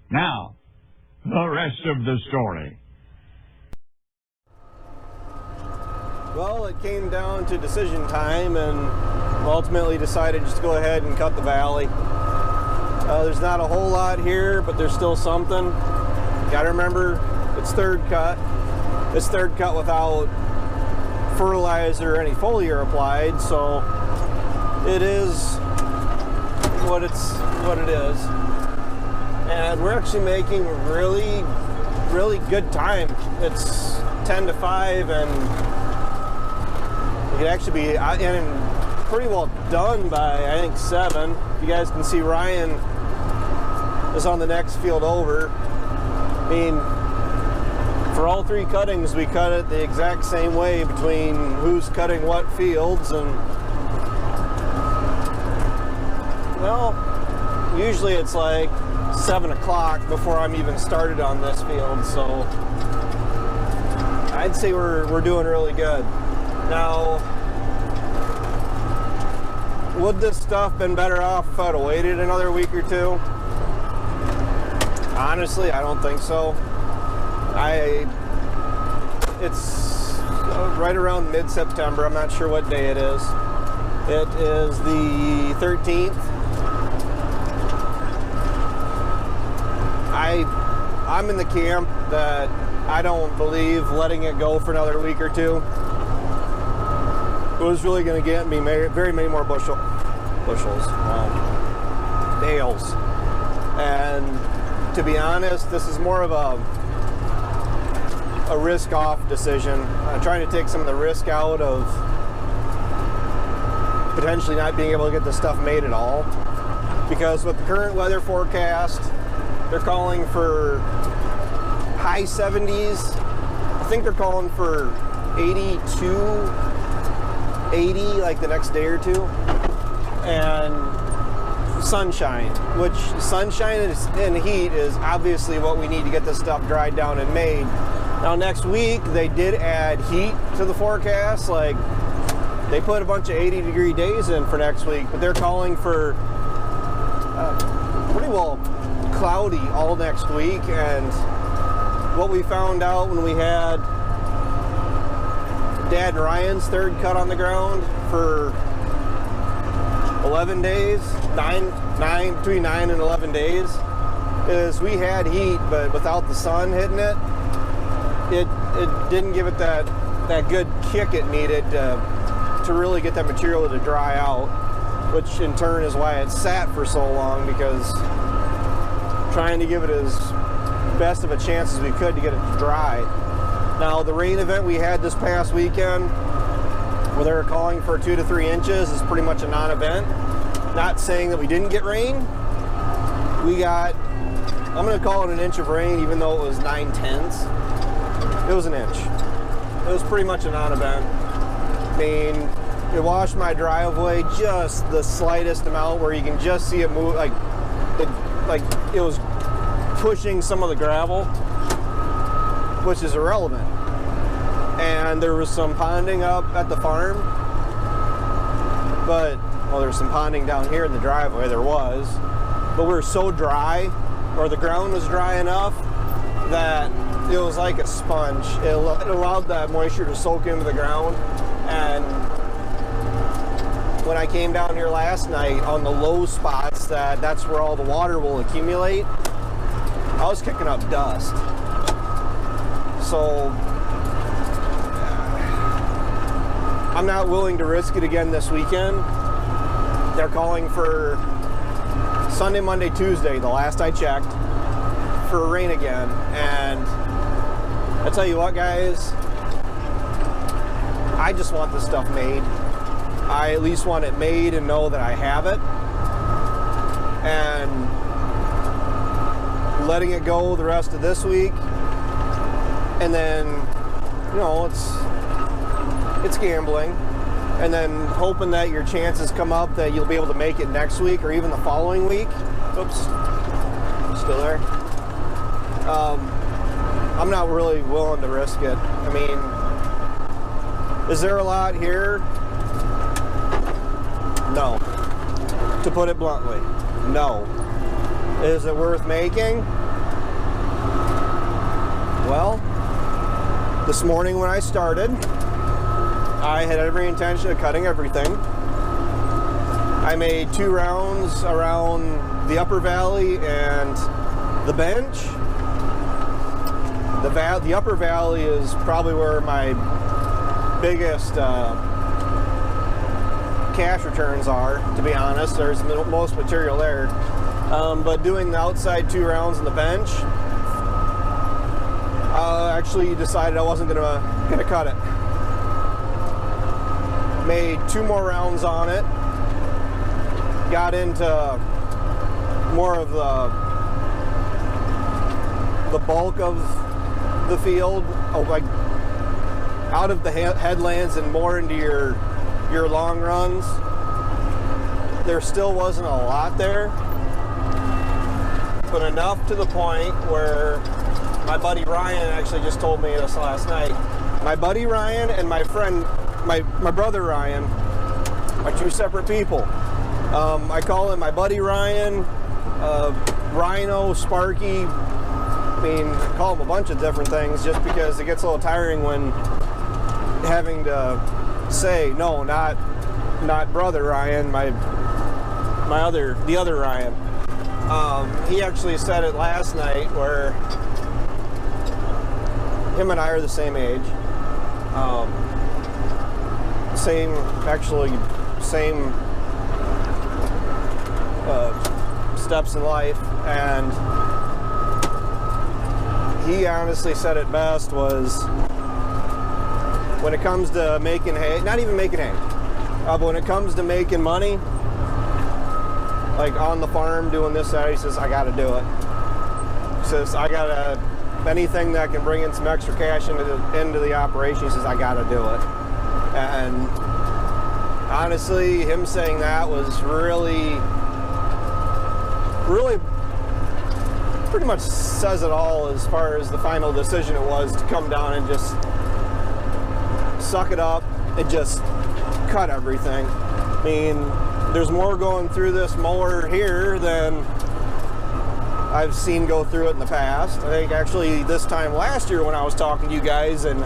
Now, the rest of the story. Well, it came down to decision time, and ultimately decided just to go ahead and cut the valley. There's not a whole lot here, but there's still something. You gotta remember, it's third cut. It's third cut without fertilizer or any foliar applied, so it is what it is. And we're actually making really good time. It's 10 to 5, and it could actually be pretty well done by, I think, 7. You guys can see Ryan is on the next field over. I mean, for all 3 cuttings, we cut it the exact same way between who's cutting what fields, and well, usually it's like 7 o'clock before I'm even started on this field, so I'd say we're doing really good. Now, would this stuff been better off if I'd have waited another week or 2? Honestly, I don't think so. It's right around mid-September. I'm not sure what day it is. It is the 13th. I'm in the camp that I don't believe letting it go for another week or 2 was really going to get me very many more bushels, bales. And to be honest, this is more of a risk-off decision. I'm trying to take some of the risk out of potentially not being able to get this stuff made at all. Because with the current weather forecast, they're calling for high 70s. I think they're calling for 82, 80 like the next day or 2. And sunshine, which sunshine and heat is obviously what we need to get this stuff dried down and made. Now next week, they did add heat to the forecast. Like, they put a bunch of 80-degree days in for next week, but they're calling for pretty well cloudy all next week. And what we found out when we had Dad and Ryan's third cut on the ground for 11 days, between 9 and 11 days, is we had heat, but without the sun hitting it, it didn't give it that good kick it needed to really get that material to dry out, which in turn is why it sat for so long, because trying to give it as best of a chance as we could to get it to dry. Now, the rain event we had this past weekend, where they were calling for 2 to 3 inches, is pretty much a non-event. Not saying that we didn't get rain. We got, I'm going to call it an inch of rain, even though it was 9/10. It was an inch. It was pretty much a non-event. I mean, it washed my driveway just the slightest amount, where you can just see it move, like it was pushing some of the gravel, which is irrelevant. And there was some ponding up at the farm, but, well, there's some ponding down here in the driveway, there was, but we were so dry, or the ground was dry enough that it was like a sponge. It allowed that moisture to soak into the ground. And when I came down here last night on the low spots, that's where all the water will accumulate, I was kicking up dust. So I'm not willing to risk it again this weekend. They're calling for Sunday, Monday, Tuesday, the last I checked, for rain again. And I tell you what, guys, I just want this stuff made. I at least want it made and know that I have it. And letting it go the rest of this week, and then, you know, it's gambling, and then hoping that your chances come up that you'll be able to make it next week or even the following week. Oops, still there. I'm not really willing to risk it. I mean, is there a lot here? No. To put it bluntly, no. Is it worth making? Well, this morning when I started, I had every intention of cutting everything. I made 2 rounds around the upper valley and the bench. The upper valley is probably where my biggest cash returns are, to be honest. There's the most material there. But doing the outside 2 rounds in the bench, actually decided I wasn't gonna cut it. Made 2 more rounds on it. Got into more of the bulk of the field, like out of the headlands and more into your long runs. There still wasn't a lot there, but enough to the point where my buddy Ryan actually just told me this last night. My buddy Ryan and my friend, my brother Ryan, are 2 separate people. I call him my buddy Ryan, Rhino, Sparky. I mean, I call him a bunch of different things just because it gets a little tiring when having to say, no, not brother Ryan, the other Ryan. He actually said it last night where him and I are the same age. Same steps in life, and he honestly said it best was, when it comes to making hay, not even making hay, but when it comes to making money, like on the farm doing this, he says, I gotta do it. He says, anything that can bring in some extra cash into the operation, he says, I gotta do it. And honestly, him saying that was really pretty much says it all as far as the final decision it was to come down and just suck it up and just cut everything. I mean, there's more going through this mower here than I've seen go through it in the past. I think actually this time last year when I was talking to you guys in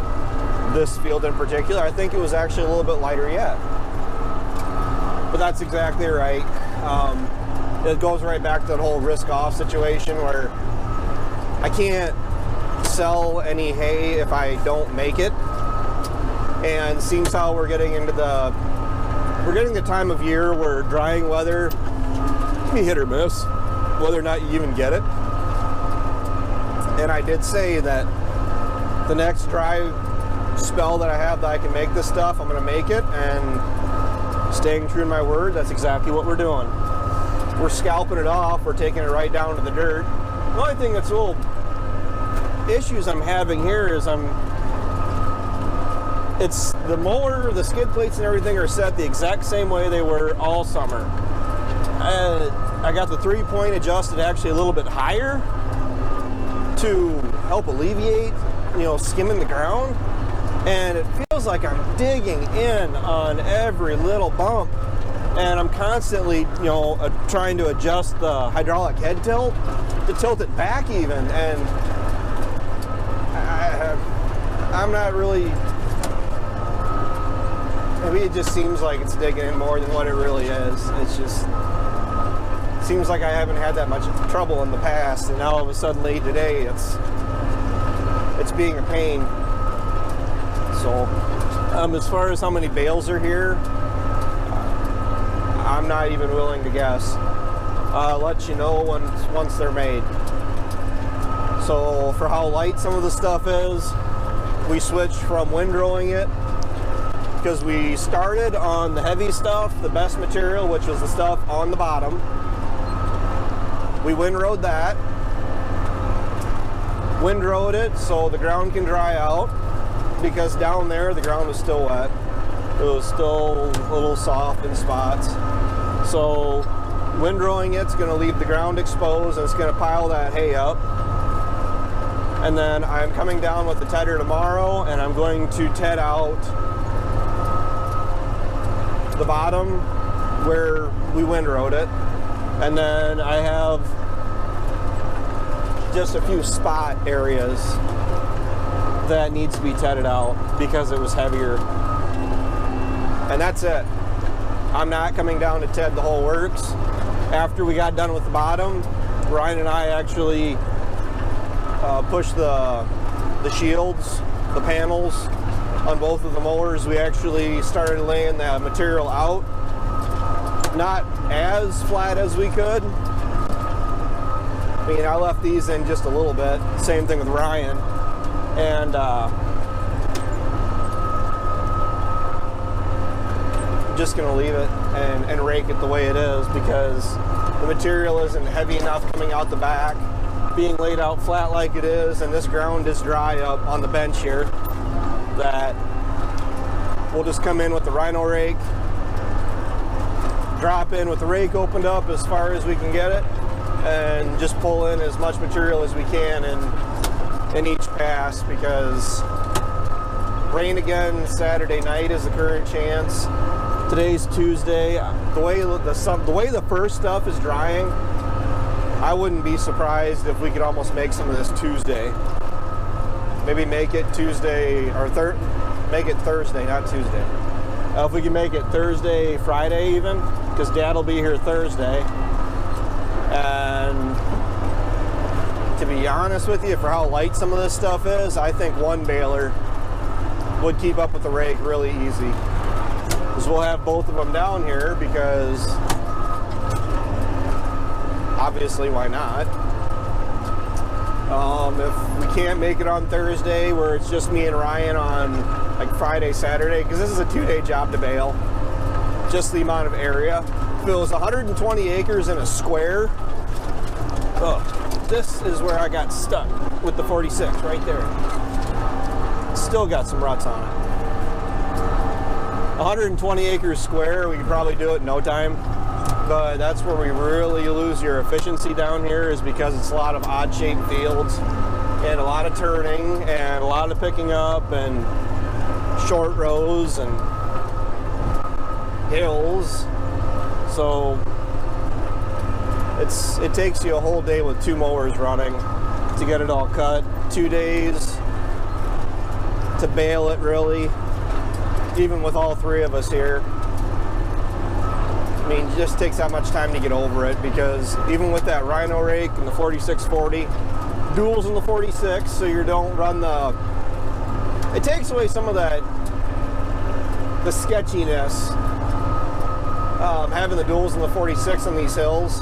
this field in particular, I think it was actually a little bit lighter yet. But that's exactly right. It goes right back to that whole risk-off situation where I can't sell any hay if I don't make it. And seems how we're getting into the time of year where drying weather can be hit or miss, whether or not you even get it. And I did say that the next dry spell that I have that I can make this stuff, I'm going to make it, and staying true to my word, that's exactly what we're doing. We're scalping it off, we're taking it right down to the dirt. The only thing that's a little issues I'm having here is it's the mower, the skid plates and everything are set the exact same way they were all summer. I got the 3-point adjusted actually a little bit higher to help alleviate, skimming the ground. And it feels like I'm digging in on every little bump. And I'm constantly, trying to adjust the hydraulic head tilt to tilt it back even. And I'm not really, maybe it just seems like it's digging in more than what it really is. It's just, seems like I haven't had that much trouble in the past. And now all of a sudden today, it's being a pain. So, as far as how many bales are here, I'm not even willing to guess. I'll let you know once they're made. So for how light some of the stuff is, we switched from windrowing it because we started on the heavy stuff, the best material, which was the stuff on the bottom. We windrowed that. Windrowed it so the ground can dry out, because down there the ground was still wet. It was still a little soft in spots. So windrowing it's going to leave the ground exposed and it's going to pile that hay up. And then I'm coming down with the tedder tomorrow and I'm going to ted out the bottom where we windrowed it. And then I have just a few spot areas that needs to be tedded out because it was heavier. And that's it. I'm not coming down to ted the whole works. After we got done with the bottom, Ryan and I actually pushed the shields, the panels on both of the mowers. We actually started laying the material out. Not as flat as we could. I mean, I left these in just a little bit. Same thing with Ryan. And I'm just gonna leave it and rake it the way it is because the material isn't heavy enough coming out the back, being laid out flat like it is, and this ground is dry up on the bench here, that we'll just come in with the rhino rake, drop in with the rake opened up as far as we can get it, and just pull in as much material as we can in each pass, because rain again Saturday night is the current chance. Today's Tuesday. The way the first stuff is drying, I wouldn't be surprised if we could almost make some of this Tuesday. Maybe make it Tuesday or make it Thursday, not Tuesday. If we can make it Thursday, Friday even, because Dad will be here Thursday. And to be honest with you, for how light some of this stuff is, I think one baler would keep up with the rake really easy. Because we'll have both of them down here, because obviously, why not? If we can't make it on Thursday, where it's just me and Ryan on like Friday, Saturday, because this is a 2-day job to bale, just the amount of area. If it was 120 acres in a square, this is where I got stuck with the 46 right there. Still got some ruts on it. 120 acres square, we could probably do it in no time. But that's where we really lose your efficiency down here, is because it's a lot of odd shaped fields and a lot of turning and a lot of picking up and short rows and hills. So it takes you a whole day with 2 mowers running to get it all cut. 2 days to bale it, really, even with all 3 of us here. I mean, it just takes that much time to get over it, because even with that rhino rake and the 4640, duals in the 46, so you don't run the... It takes away some of that, the sketchiness, having the duals in the 46 on these hills,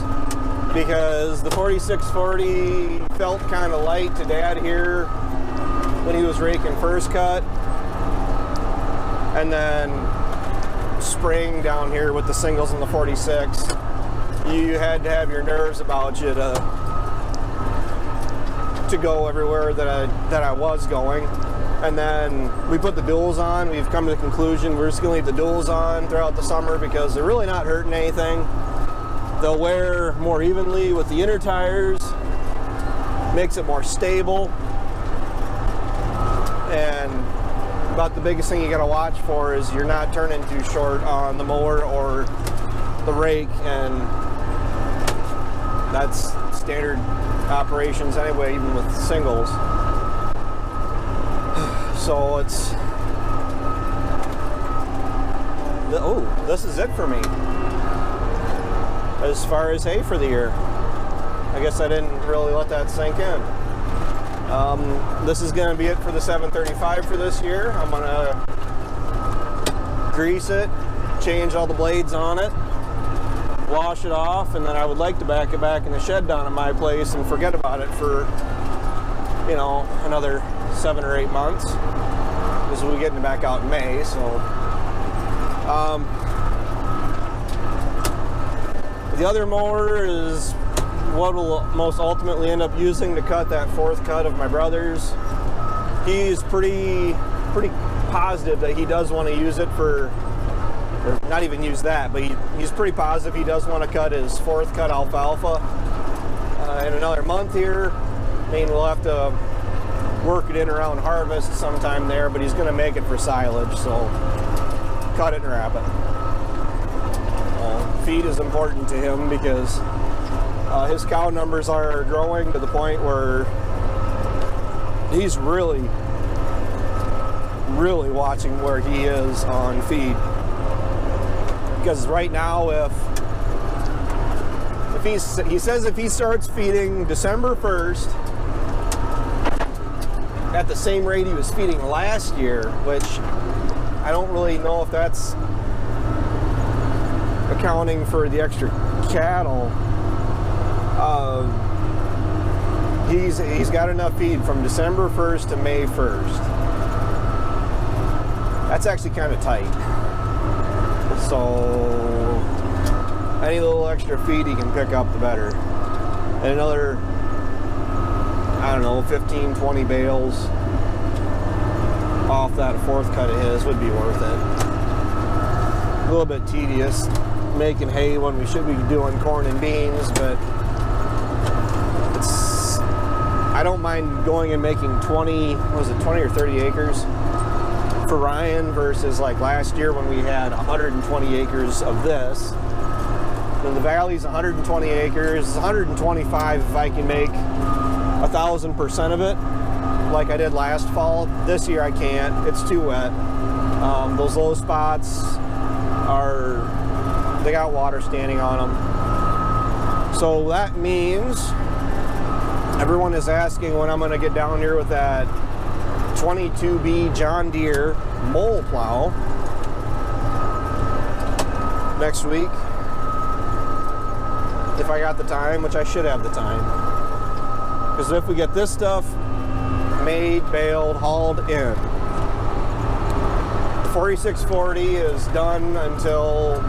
because the 4640 felt kind of light to Dad here when he was raking first cut, and then spring down here with the singles in the 46, you had to have your nerves about you to go everywhere that I was going. And then we put the duals on. We've come to the conclusion we're just gonna leave the duals on throughout the summer, because they're really not hurting anything. They'll wear more evenly with the inner tires, makes it more stable. And about the biggest thing you gotta watch for is you're not turning too short on the mower or the rake, and that's standard operations anyway, even with singles. So it's, oh, this is it for me as far as hay for the year. I guess I didn't really let that sink in. This is going to be it for the 735 for this year. I'm going to grease it, change all the blades on it, wash it off, and then I would like to back it back in the shed down at my place and forget about it for, you know, another 7 or 8 months, because we're getting it back out in May. So the other mower is what we'll most ultimately end up using to cut that 4th cut of my brother's. He's pretty positive that he does want to use it for, or not even use that, but he's pretty positive he does want to cut his 4th cut alfalfa in another month here. I mean, we'll have to work it in around harvest sometime there, but he's going to make it for silage, so cut it and wrap it. Feed is important to him, because his cow numbers are growing to the point where he's really really watching where he is on feed. Because right now, he says if he starts feeding December 1st at the same rate he was feeding last year, which I don't really know if that's accounting for the extra cattle. He's got enough feed from December 1st to May 1st. That's actually kind of tight. So any little extra feed he can pick up, the better. And another, I don't know, 15, 20 bales off that fourth cut of his would be worth it. A little bit tedious making hay when we should be doing corn and beans, but I don't mind going and making 20 or 30 acres for Ryan versus like last year when we had 120 acres of this. And the valley's 120 acres, 125 if I can make 1,000% of it like I did last fall. This year I can't, it's too wet. Those low spots they got water standing on them. So that means everyone is asking when I'm going to get down here with that 22B John Deere mole plow next week. If I got the time, which I should have the time. Because if we get this stuff made, baled, hauled in, the 4640 is done until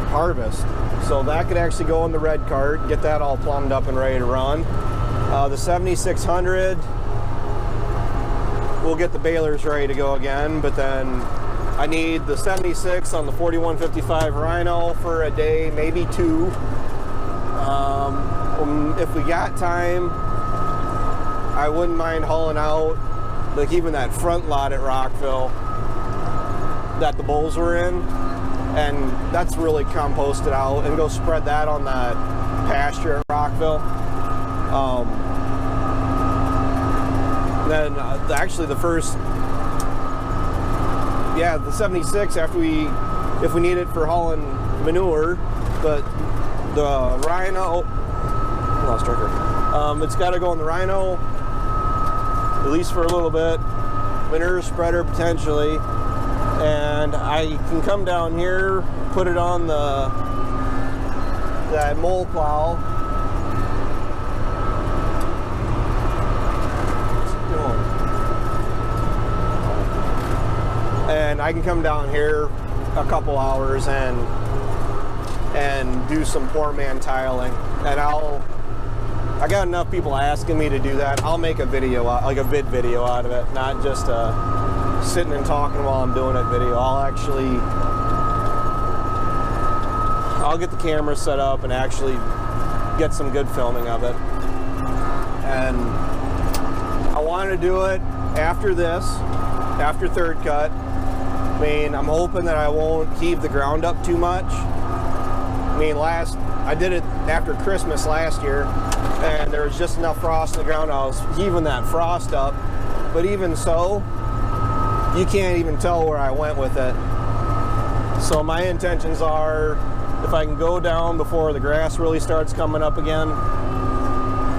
harvest. So that could actually go in the red cart, get that all plumbed up and ready to run. The 7600, we'll get the balers ready to go again, but then I need the 76 on the 4155 Rhino for a day, maybe two. If we got time, I wouldn't mind hauling out, like even that front lot at Rockville that the bulls were in, and that's really composted out, and go spread that on that pasture at Rockville. Then actually the first, the 76 if we need it for hauling manure, but the Rhino, I lost tracker. It's got to go in the Rhino at least for a little bit, manure spreader potentially, and I can come down here, put it on that mole plow. And I can come down here a couple hours and do some poor man tiling, and I got enough people asking me to do that. I'll make a video, like a vid video out of it, not just sitting and talking while I'm doing it video. I'll get the camera set up and actually get some good filming of it. And I want to do it after this, after third cut. I mean, I'm hoping that I won't heave the ground up too much. I mean, I did it after Christmas last year, and there was just enough frost in the ground. I was heaving that frost up, but even so, you can't even tell where I went with it. So my intentions are, if I can go down before the grass really starts coming up again,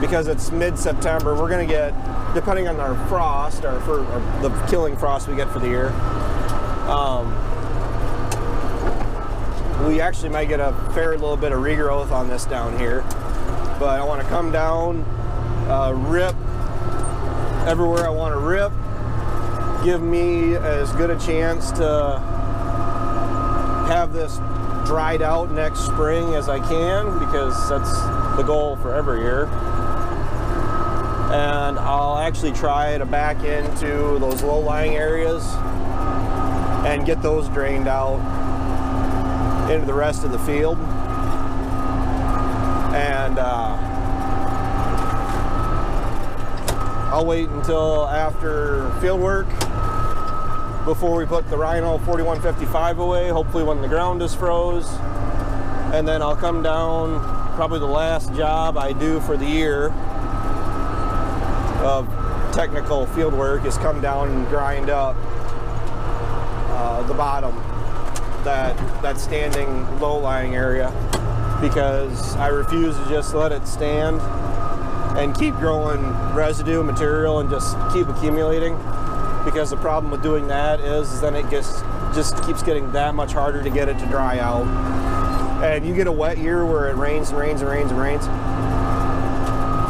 because it's mid-September, we're going to get, depending on our frost, or the killing frost we get for the year, we actually might get a fair little bit of regrowth on this down here. But I want to come down, rip everywhere I want to rip, give me as good a chance to have this dried out next spring as I can, because that's the goal for every year. And I'll actually try to back into those low-lying areas and get those drained out into the rest of the field. And I'll wait until after field work before we put the Rhino 4155 away, hopefully when the ground is froze. And then I'll come down, probably the last job I do for the year of technical field work is come down and grind up the bottom, that standing low-lying area, because I refuse to just let it stand and keep growing residue material and just keep accumulating, because the problem with doing that is then it just keeps getting that much harder to get it to dry out. And you get a wet year where it rains and rains and rains and rains,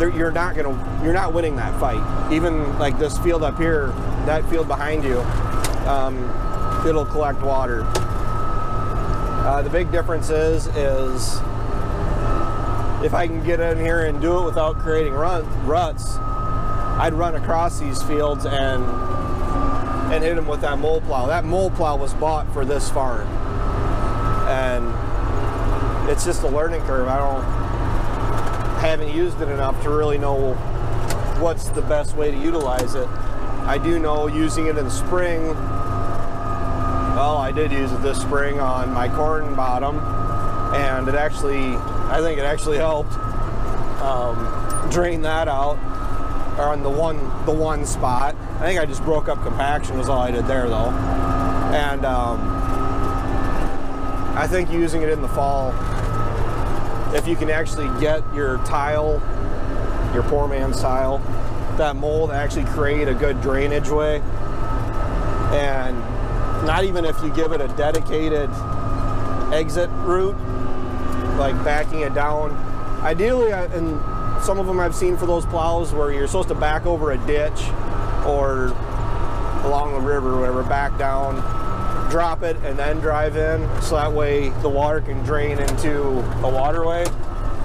you're not winning that fight. Even like this field up here, that field behind you, it'll collect water. The big difference is if I can get in here and do it without creating ruts, I'd run across these fields and hit them with that mole plow. That mole plow was bought for this farm, and it's just a learning curve. Haven't used it enough to really know what's the best way to utilize it. I do know using it in the spring. Well, I did use it this spring on my corn bottom, and I think it actually helped drain that out, or on the one spot. I think I just broke up compaction was all I did there though. And I think using it in the fall, if you can actually get your tile, your poor man's tile, that mold actually create a good drainage way, and not even if you give it a dedicated exit route, like backing it down. Ideally, and some of them I've seen for those plows where you're supposed to back over a ditch or along the river or whatever, back down, drop it, and then drive in, so that way the water can drain into a waterway.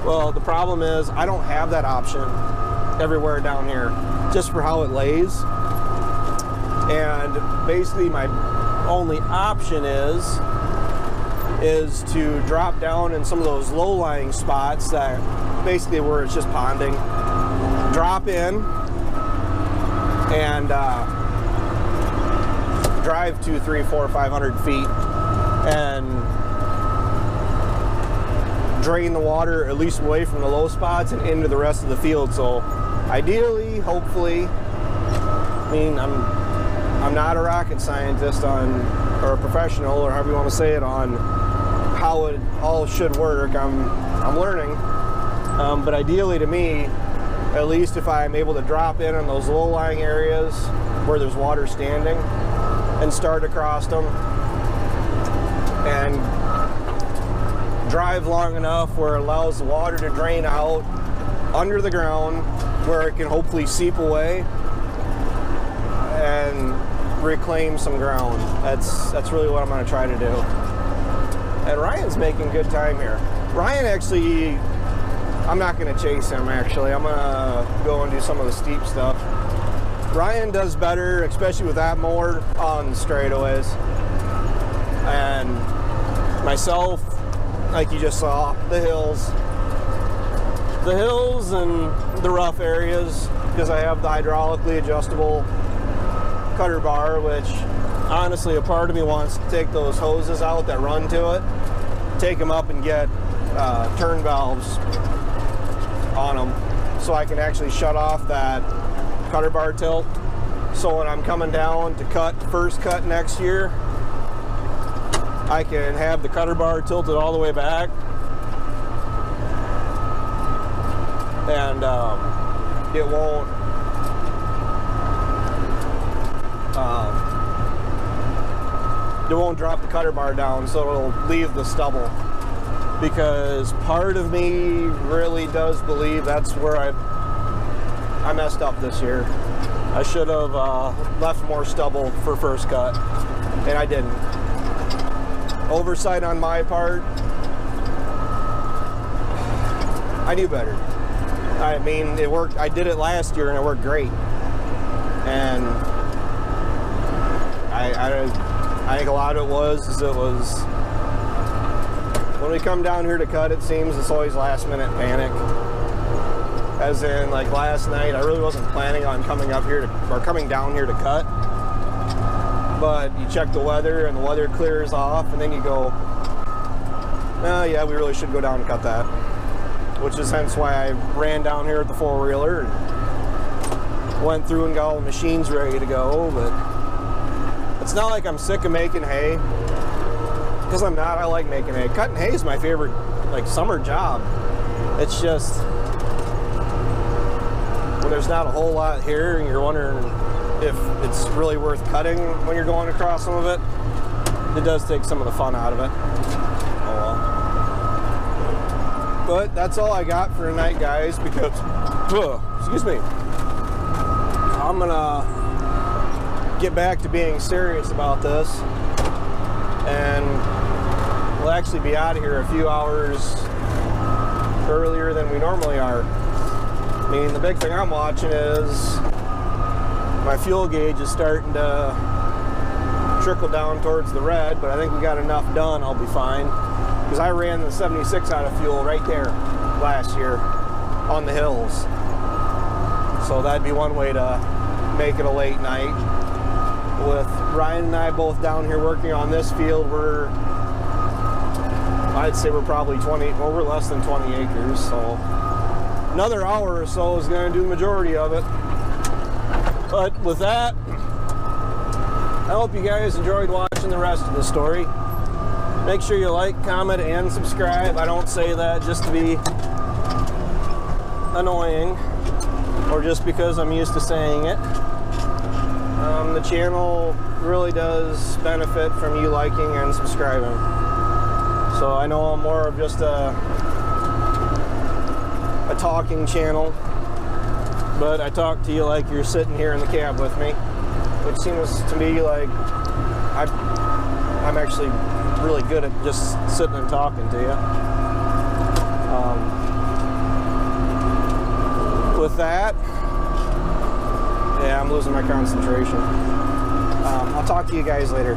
Well, the problem is I don't have that option everywhere down here, just for how it lays. And basically my only option is to drop down in some of those low-lying spots that basically where it's just ponding, drop in and drive 200, 300, 400, 500 feet and drain the water at least away from the low spots and into the rest of the field. So ideally, hopefully, I mean, I'm not a rocket scientist or a professional, or however you want to say it, on how it all should work. I'm learning, but ideally to me, at least if I'm able to drop in on those low-lying areas where there's water standing and start across them and drive long enough where it allows the water to drain out under the ground, where it can hopefully seep away and reclaim some ground. That's really what I'm going to try to do. And Ryan's making good time here. Ryan actually, I'm not going to chase him actually. I'm going to go and do some of the steep stuff. Ryan does better, especially with that mower, on straightaways. And myself, like you just saw, the hills and the rough areas, because I have the hydraulically adjustable cutter bar, which honestly a part of me wants to take those hoses out that run to it, take them up and get turn valves on them, so I can actually shut off that cutter bar tilt. So when I'm coming down to first cut next year, I can have the cutter bar tilted all the way back, and it won't drop the cutter bar down, so it'll leave the stubble. Because part of me really does believe that's where I messed up this year. I should have left more stubble for first cut, and I didn't. Oversight on my part. I knew better. I mean, it worked. I did it last year and it worked great. And I think a lot of it was when we come down here to cut, it seems it's always last minute panic. As in, like last night, I really wasn't planning on coming down here to cut. But you check the weather and the weather clears off, and then you go, oh yeah, we really should go down and cut that. Which is hence why I ran down here with the four-wheeler and went through and got all the machines ready to go, but it's not like I'm sick of making hay, because I'm not. I like making hay. Cutting hay is my favorite, like, summer job. It's just when there's not a whole lot here and you're wondering if it's really worth cutting when you're going across some of it, it does take some of the fun out of it. Oh well. But that's all I got for tonight, guys, because, excuse me, I'm gonna get back to being serious about this, and we'll actually be out of here a few hours earlier than we normally are. I mean, the big thing I'm watching is my fuel gauge is starting to trickle down towards the red, but I think we got enough done, I'll be fine. Because I ran the 76 out of fuel right there last year on the hills. So that'd be one way to make it a late night. With Ryan and I both down here working on this field, I'd say we're probably we're less than 20 acres, so another hour or so is going to do the majority of it. But with that, I hope you guys enjoyed watching the rest of the story. Make sure you like, comment, and subscribe. I don't say that just to be annoying or just because I'm used to saying it. The channel really does benefit from you liking and subscribing. So I know I'm more of just a talking channel, but I talk to you like you're sitting here in the cab with me, which seems to me like I'm actually really good at just sitting and talking to you. With that, yeah, I'm losing my concentration. I'll talk to you guys later.